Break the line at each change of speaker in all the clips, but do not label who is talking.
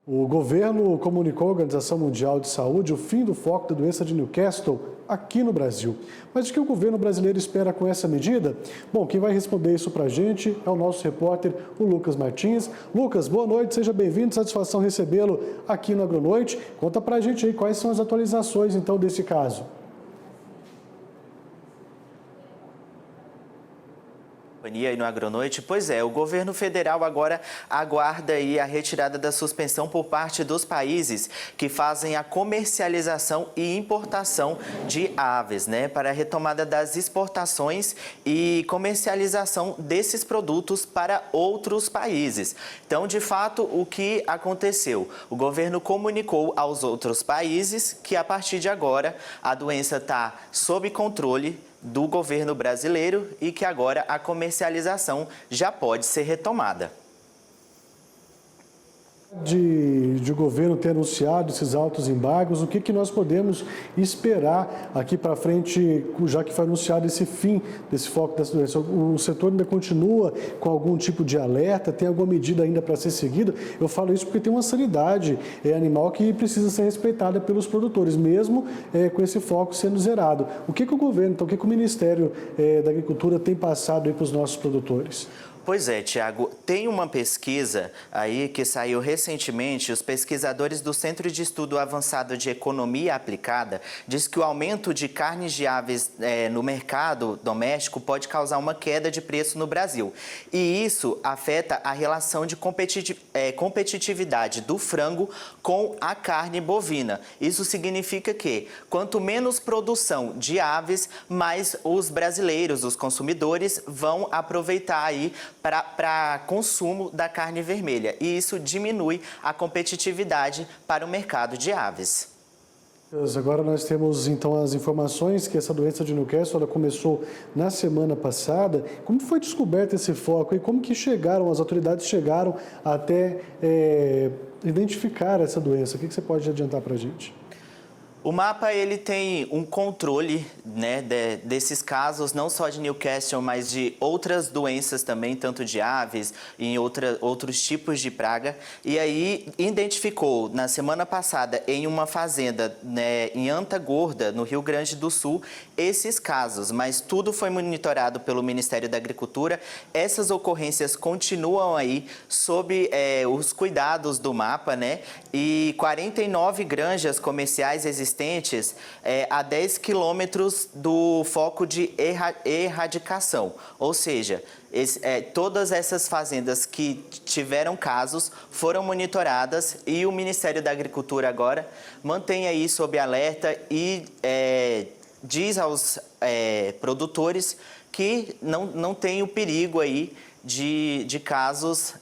O governo comunicou à Organização Mundial de Saúde o fim do foco da doença de Newcastle aqui no Brasil. Mas o que o governo brasileiro espera com essa medida? Bom, quem vai responder isso para a gente é o nosso repórter, o Lucas Martins. Lucas, boa noite, seja bem-vindo, satisfação recebê-lo aqui no Agronoite. Conta para a gente aí quais são as atualizações, então, desse caso.
E no Agronoite, pois é, o governo federal agora aguarda aí a retirada da suspensão por parte dos países que fazem a comercialização e importação de aves, né, para a retomada das exportações e comercialização desses produtos para outros países. Então, de fato, o que aconteceu? O governo comunicou aos outros países que a partir de agora a doença está sob controle do governo brasileiro e que agora a comercialização já pode ser retomada.
De o governo ter anunciado esses altos embargos, o que nós podemos esperar aqui para frente, já que foi anunciado esse fim desse foco dessa doença? O setor ainda continua com algum tipo de alerta? Tem alguma medida ainda para ser seguida? Eu falo isso porque tem uma sanidade animal que precisa ser respeitada pelos produtores, mesmo com esse foco sendo zerado. O que o governo, então, o que o Ministério da Agricultura tem passado aí para os nossos produtores?
Pois é, Tiago, tem uma pesquisa aí que saiu recentemente. Os pesquisadores do Centro de Estudo Avançado de Economia Aplicada diz que o aumento de carnes de aves no mercado doméstico pode causar uma queda de preço no Brasil. E isso afeta a relação de competitividade do frango com a carne bovina. Isso significa que quanto menos produção de aves, mais os brasileiros, os consumidores, vão aproveitar aí para consumo da carne vermelha. E isso diminui a competitividade para o mercado de aves.
Agora nós temos então as informações que essa doença de Newcastle ela começou na semana passada. Como foi descoberto esse foco e como que as autoridades chegaram até identificar essa doença? O que você pode adiantar para a gente?
O mapa ele tem um controle, né, desses casos, não só de Newcastle, mas de outras doenças também, tanto de aves e outros tipos de praga. E aí identificou na semana passada em uma fazenda, né, em Antagorda, no Rio Grande do Sul, esses casos. Mas tudo foi monitorado pelo Ministério da Agricultura. Essas ocorrências continuam aí sob os cuidados do mapa, né? E 49 granjas comerciais existentes a 10 quilômetros do foco de erradicação. Ou seja, todas essas fazendas que tiveram casos foram monitoradas e o Ministério da Agricultura agora mantém aí sob alerta e diz aos produtores que não tem o perigo aí de casos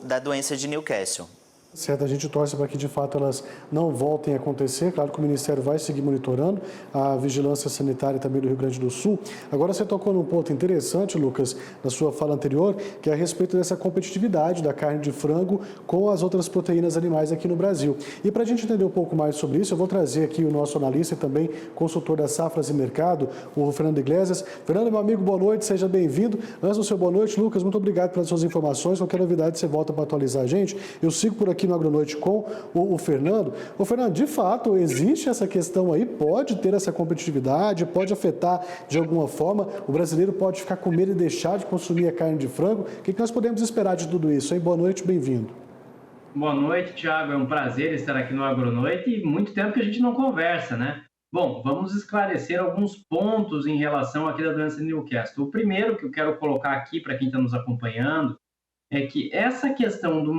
da doença de Newcastle.
Certo, a gente torce para que de fato elas não voltem a acontecer. Claro que o Ministério vai seguir monitorando a vigilância sanitária também do Rio Grande do Sul. Agora você tocou num ponto interessante, Lucas, na sua fala anterior, que é a respeito dessa competitividade da carne de frango com as outras proteínas animais aqui no Brasil. E para a gente entender um pouco mais sobre isso, eu vou trazer aqui o nosso analista e também consultor das safras e mercado, o Fernando Iglesias. Fernando, meu amigo, boa noite, seja bem-vindo. Antes do seu boa noite, Lucas, muito obrigado pelas suas informações. Qualquer novidade você volta para atualizar a gente. Eu sigo por aqui no Agronoite com o Fernando. Ô, Fernando, de fato, existe essa questão aí? Pode ter essa competitividade? Pode afetar de alguma forma? O brasileiro pode ficar com medo e deixar de consumir a carne de frango? O que nós podemos esperar de tudo isso, hein? Boa noite, bem-vindo.
Boa noite, Tiago. É um prazer estar aqui no Agronoite e muito tempo que a gente não conversa, né? Bom, vamos esclarecer alguns pontos em relação aqui da doença de Newcastle. O primeiro que eu quero colocar aqui para quem está nos acompanhando é que essa questão de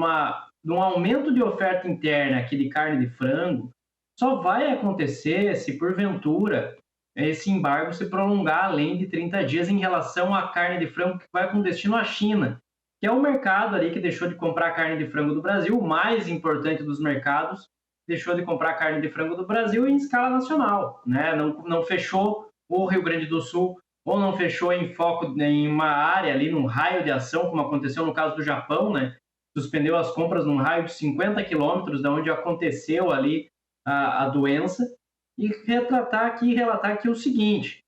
um aumento de oferta interna aqui de carne de frango só vai acontecer se, porventura, esse embargo se prolongar além de 30 dias em relação à carne de frango que vai com destino à China, que é o mercado ali que deixou de comprar carne de frango do Brasil, o mais importante dos mercados, deixou de comprar carne de frango do Brasil em escala nacional, né? Não fechou o Rio Grande do Sul, ou não fechou em foco em uma área ali, num raio de ação, como aconteceu no caso do Japão, né? Suspendeu as compras num raio de 50 quilômetros de onde aconteceu ali a doença, e relatar aqui o seguinte: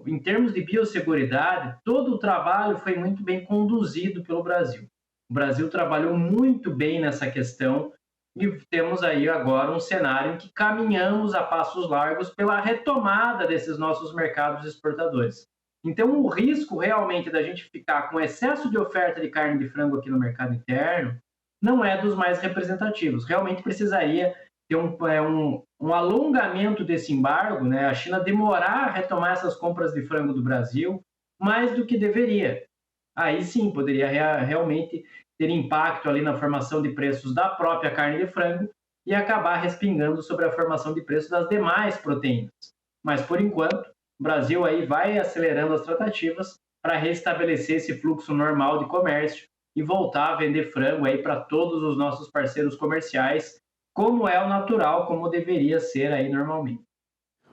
em termos de biosseguridade, todo o trabalho foi muito bem conduzido pelo Brasil. O Brasil trabalhou muito bem nessa questão e temos aí agora um cenário em que caminhamos a passos largos pela retomada desses nossos mercados exportadores. Então, o risco realmente da gente ficar com excesso de oferta de carne de frango aqui no mercado interno não é dos mais representativos. Realmente precisaria ter um alongamento desse embargo, né? A China demorar a retomar essas compras de frango do Brasil mais do que deveria. Aí sim, poderia realmente ter impacto ali na formação de preços da própria carne de frango e acabar respingando sobre a formação de preços das demais proteínas. Mas, por enquanto, o Brasil aí vai acelerando as tratativas para restabelecer esse fluxo normal de comércio e voltar a vender frango aí para todos os nossos parceiros comerciais, como é o natural, como deveria ser aí normalmente.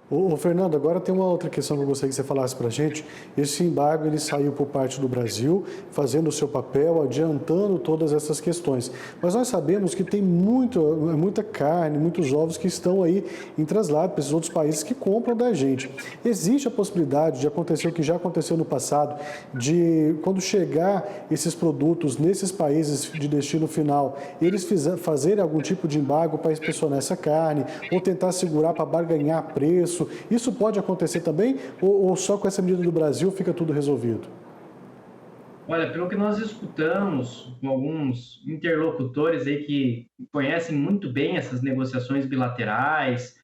Ô, Fernando, agora tem uma outra questão que eu gostaria que você falasse para a gente. Esse embargo ele saiu por parte do Brasil, fazendo o seu papel, adiantando todas essas questões. Mas nós sabemos que tem muita carne, muitos ovos que estão aí em traslado para esses outros países que compram da gente. Existe a possibilidade de acontecer o que já aconteceu no passado, de quando chegar esses produtos nesses países de destino final, eles fazerem algum tipo de embargo para inspecionar essa carne, ou tentar segurar para barganhar preço? Isso pode acontecer também ou só com essa medida do Brasil fica tudo resolvido?
Olha, pelo que nós escutamos com alguns interlocutores aí que conhecem muito bem essas negociações bilaterais,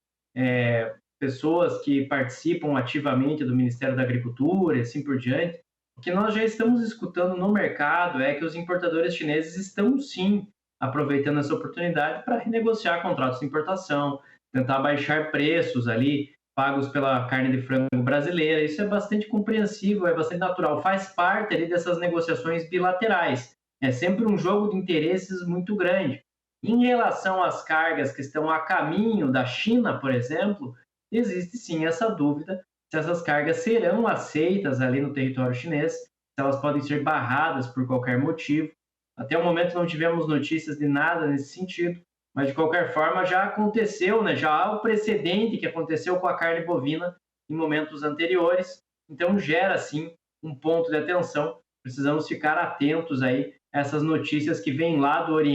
pessoas que participam ativamente do Ministério da Agricultura e assim por diante, o que nós já estamos escutando no mercado é que os importadores chineses estão sim aproveitando essa oportunidade para renegociar contratos de importação, tentar baixar preços ali pagos pela carne de frango brasileira. Isso é bastante compreensível, é bastante natural, faz parte ali dessas negociações bilaterais. É sempre um jogo de interesses muito grande. Em relação às cargas que estão a caminho da China, por exemplo, existe sim essa dúvida se essas cargas serão aceitas ali no território chinês, se elas podem ser barradas por qualquer motivo. Até o momento não tivemos notícias de nada nesse sentido, mas de qualquer forma já aconteceu, né? Já há o precedente que aconteceu com a carne bovina em momentos anteriores, então gera sim um ponto de atenção. Precisamos ficar atentos aí a essas notícias que vêm lá do Oriente